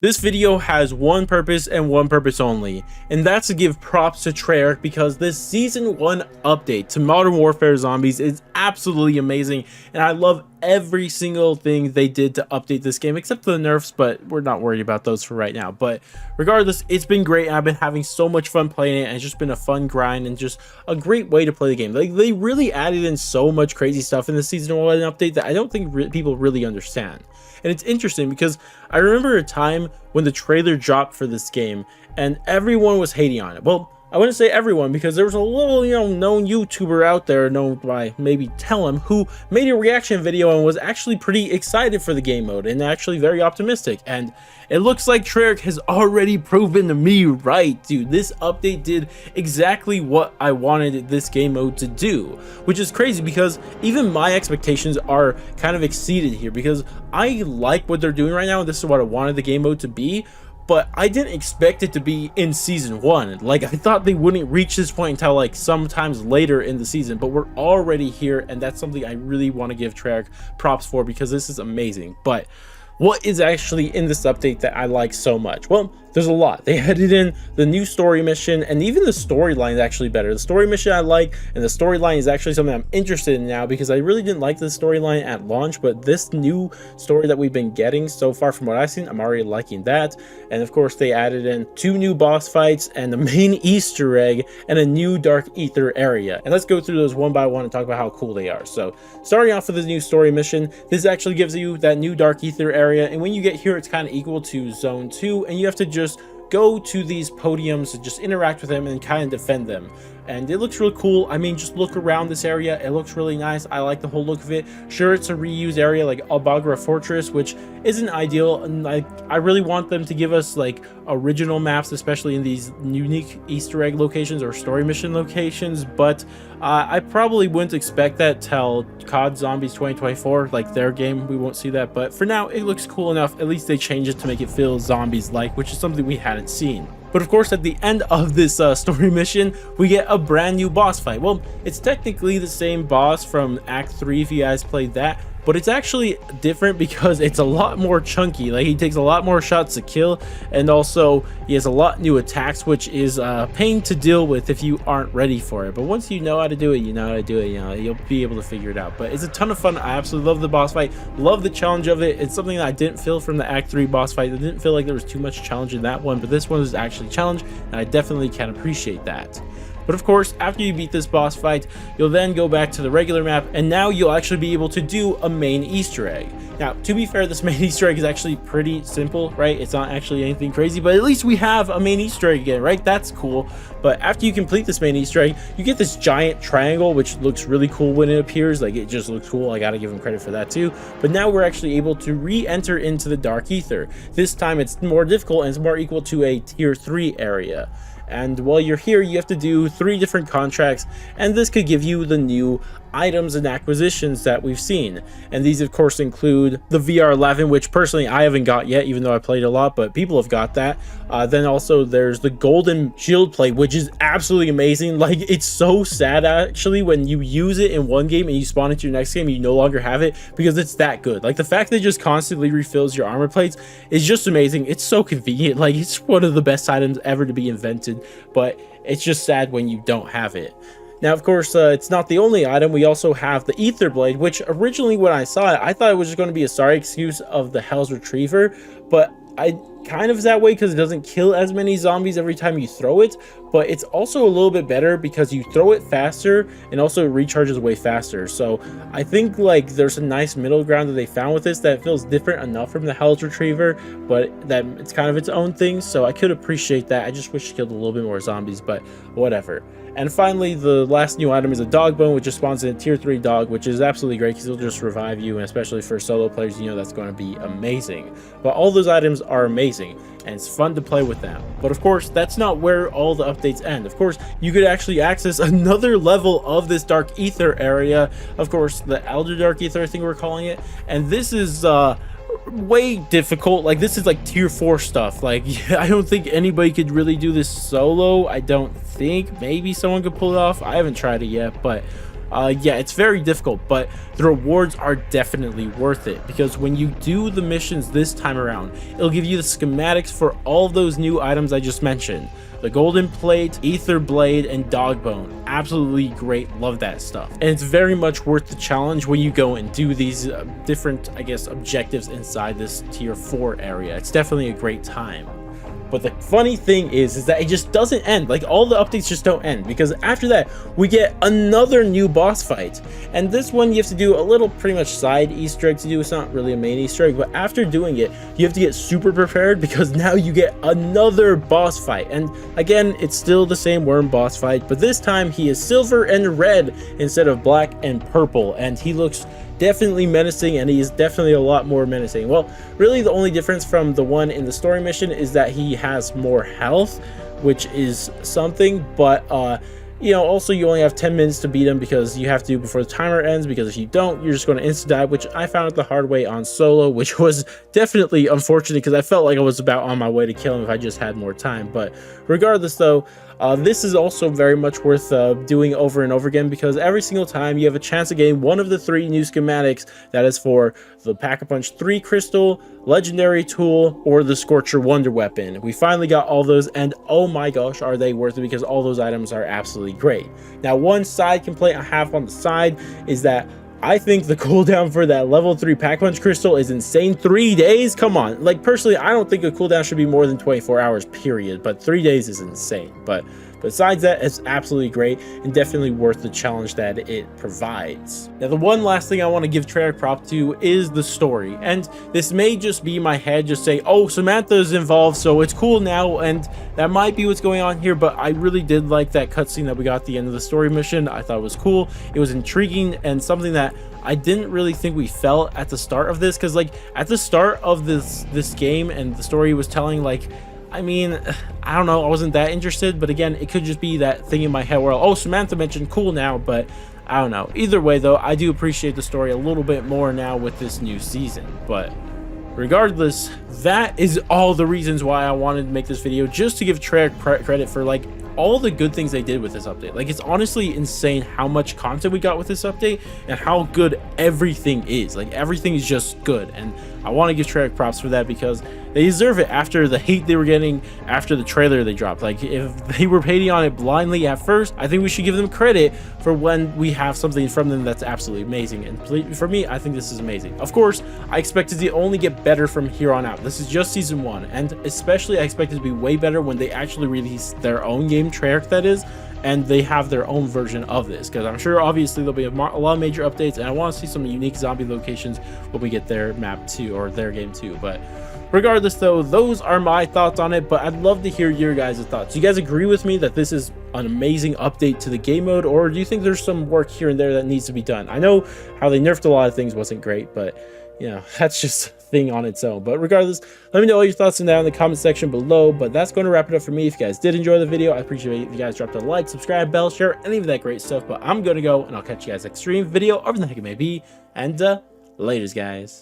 This video has one purpose and one purpose only, and that's to give props to Treyarch because this Season 1 update to Modern Warfare Zombies is absolutely amazing, and I love every single thing they did to update this game, except for the nerfs, but we're not worried about those for right now. But regardless, it's been great, and I've been having so much fun playing it, and it's just been a fun grind and just a great way to play the game. Like, they really added in so much crazy stuff in the Season 1 update that I don't think people really understand. And it's interesting because I remember a time when the trailer dropped for this game and everyone was hating on it. Well, I wouldn't say everyone, because there was a little, known YouTuber out there, known by maybe Tellem, who made a reaction video and was actually pretty excited for the game mode and actually very optimistic. And it looks like Treyarch has already proven to me right, dude. This update did exactly what I wanted this game mode to do, which is crazy because even my expectations are kind of exceeded here because I like what they're doing right now. This is what I wanted the game mode to be. But I didn't expect it to be in Season 1. Like, I thought they wouldn't reach this point until like sometimes later in the season, but we're already here, and that's something I really want to give Treyarch props for because this is amazing. But what is actually in this update that I like so much? Well, there's a lot. They added in the new story mission, and even the storyline is actually better. The story mission I like, and the storyline is actually something I'm interested in now because I really didn't like the storyline at launch, but this new story that we've been getting so far from what I've seen, I'm already liking that. And of course, they added in 2 new boss fights and the main Easter egg and a new Dark Ether area. And let's go through those one by one and talk about how cool they are. So starting off with this new story mission, this actually gives you that new Dark Ether area, and when you get here, it's kind of equal to Zone 2, and you have to just go to these podiums and just interact with them and kind of defend them. And it looks really cool. I mean, just look around this area. It looks really nice. I like the whole look of it. Sure, it's a reused area like Albagra Fortress, which isn't ideal. And I really want them to give us like original maps, especially in these unique Easter egg locations or story mission locations. But I probably wouldn't expect that till COD Zombies 2024, like their game. We won't see that. But for now, it looks cool enough. At least they changed it to make it feel zombies-like, which is something we hadn't seen. But of course, at the end of this story mission, we get a brand new boss fight. Well, it's technically the same boss from Act 3 if you guys played that, but it's actually different because it's a lot more chunky. Like, he takes a lot more shots to kill, and also he has a lot new attacks, which is a pain to deal with if you aren't ready for it. But once you know how to do it, you know how to do it. You'll be able to figure it out. But it's a ton of fun. I absolutely love the boss fight, love the challenge of it. It's something that I didn't feel from the Act 3 boss fight. I didn't feel like there was too much challenge in that one, but this one was actually challenge, and I definitely can appreciate that. But of course, after you beat this boss fight, you'll then go back to the regular map, and now you'll actually be able to do a main Easter egg. Now, to be fair, this main Easter egg is actually pretty simple, right? It's not actually anything crazy, but at least we have a main Easter egg again, right? That's cool. But after you complete this main Easter egg, you get this giant triangle, which looks really cool when it appears. Like, it just looks cool. I gotta give them credit for that too. But now we're actually able to re-enter into the Dark Ether. This time it's more difficult, and it's more equal to a Tier 3 area. And while you're here, you have to do 3 different contracts, and this could give you the new items and acquisitions that we've seen. And these of course include the VR11, which personally I haven't got yet, even though I played a lot, but people have got that. Then also there's the golden shield plate, which is absolutely amazing. Like, it's so sad actually when you use it in one game and you spawn into your next game, you no longer have it because it's that good. Like, the fact that it just constantly refills your armor plates is just amazing. It's so convenient. Like, it's one of the best items ever to be invented, but it's just sad when you don't have it. Now, of course, it's not the only item. We also have the Ether Blade, which originally when I saw it, I thought it was just going to be a sorry excuse of the Hell's Retriever, but I kind of that way because it doesn't kill as many zombies every time you throw it, but it's also a little bit better because you throw it faster and also it recharges way faster. So I think like there's a nice middle ground that they found with this that feels different enough from the Hell's Retriever, but that it's kind of its own thing, so I could appreciate that. I just wish it killed a little bit more zombies, but whatever. And finally, the last new item is a dog bone, which just spawns in a Tier 3 dog, which is absolutely great because it'll just revive you, and especially for solo players, you know that's going to be amazing. But all those items are amazing, and it's fun to play with them. But of course, that's not where all the updates end. Of course, you could actually access another level of this Dark Ether area. Of course, the Elder Dark Ether, I think we're calling it. And this is way difficult. Like, this is like Tier 4 stuff. Like, I don't think anybody could really do this solo. I don't think. Maybe someone could pull it off. I haven't tried it yet, but yeah, it's very difficult, but the rewards are definitely worth it, because when you do the missions this time around, it'll give you the schematics for all of those new items I just mentioned. The golden plate, ether blade, and dog bone. Absolutely great, love that stuff. And it's very much worth the challenge when you go and do these different, I guess, objectives inside this tier 4 area. It's definitely a great time. But the funny thing is that it just doesn't end. Like, all the updates just don't end, because after that we get another new boss fight, and this one you have to do a little pretty much side Easter egg to do. It's not really a main Easter egg, but after doing it you have to get super prepared, because now you get another boss fight. And again, it's still the same worm boss fight, but this time he is silver and red instead of black and purple, and he looks definitely menacing, and he is definitely a lot more menacing. Well, really the only difference from the one in the story mission is that he has more health, which is something, but you know, also you only have 10 minutes to beat him, because you have to before the timer ends, because if you don't, you're just going to instant die, which I found it the hard way on solo, which was definitely unfortunate, because I felt like I was about on my way to kill him if I just had more time. But regardless though, this is also very much worth doing over and over again, because every single time you have a chance of getting one of the 3 new schematics, that is for the Pack-a-Punch 3 crystal, legendary tool, or the Scorcher wonder weapon. We finally got all those, and oh my gosh, are they worth it, because all those items are absolutely great. Now, one side complaint I have on the side is that I think the cooldown for that level 3 Pack-Punch crystal is insane. 3 days? Come on. Like, personally, I don't think a cooldown should be more than 24 hours, period. But 3 days is insane. But besides that, it's absolutely great and definitely worth the challenge that it provides. Now, the one last thing I want to give Treyarch prop to is the story. And this may just be my head just saying, oh, Samantha's involved, so it's cool now, and that might be what's going on here, but I really did like that cutscene that we got at the end of the story mission. I thought it was cool. It was intriguing, and something that I didn't really think we felt at the start of this, because like at the start of this game and the story was telling, like, I mean, I don't know, I wasn't that interested, but again, it could just be that thing in my head where, oh, Samantha mentioned cool now, but I don't know. Either way though, I do appreciate the story a little bit more now with this new season. But regardless, that is all the reasons why I wanted to make this video, just to give Treyarch credit for like all the good things they did with this update. Like, it's honestly insane how much content we got with this update and how good everything is. Like, everything is just good, and I want to give Treyarch props for that, because they deserve it after the hate they were getting after the trailer they dropped. Like, if they were hating on it blindly at first, I think we should give them credit for when we have something from them that's absolutely amazing. And for me, I think this is amazing. Of course, I expect it to only get better from here on out. This is just season 1, and especially I expect it to be way better when they actually release their own game, Treyarch that is, and they have their own version of this, because I'm sure obviously there'll be a lot of major updates, and I want to see some unique zombie locations when we get their map 2 or their game 2. But regardless though, those are my thoughts on it, but I'd love to hear your guys' thoughts. Do you guys agree with me that this is an amazing update to the game mode, or do you think there's some work here and there that needs to be done? I know how they nerfed a lot of things wasn't great, but you know, that's just a thing on its own. But regardless, let me know all your thoughts in the comment section below. But that's going to wrap it up for me. If you guys did enjoy the video, I appreciate it if you guys dropped a like, subscribe, bell, share, any of that great stuff. But I'm going to go, and I'll catch you guys next stream, video, or the heck it may be. And laters, guys.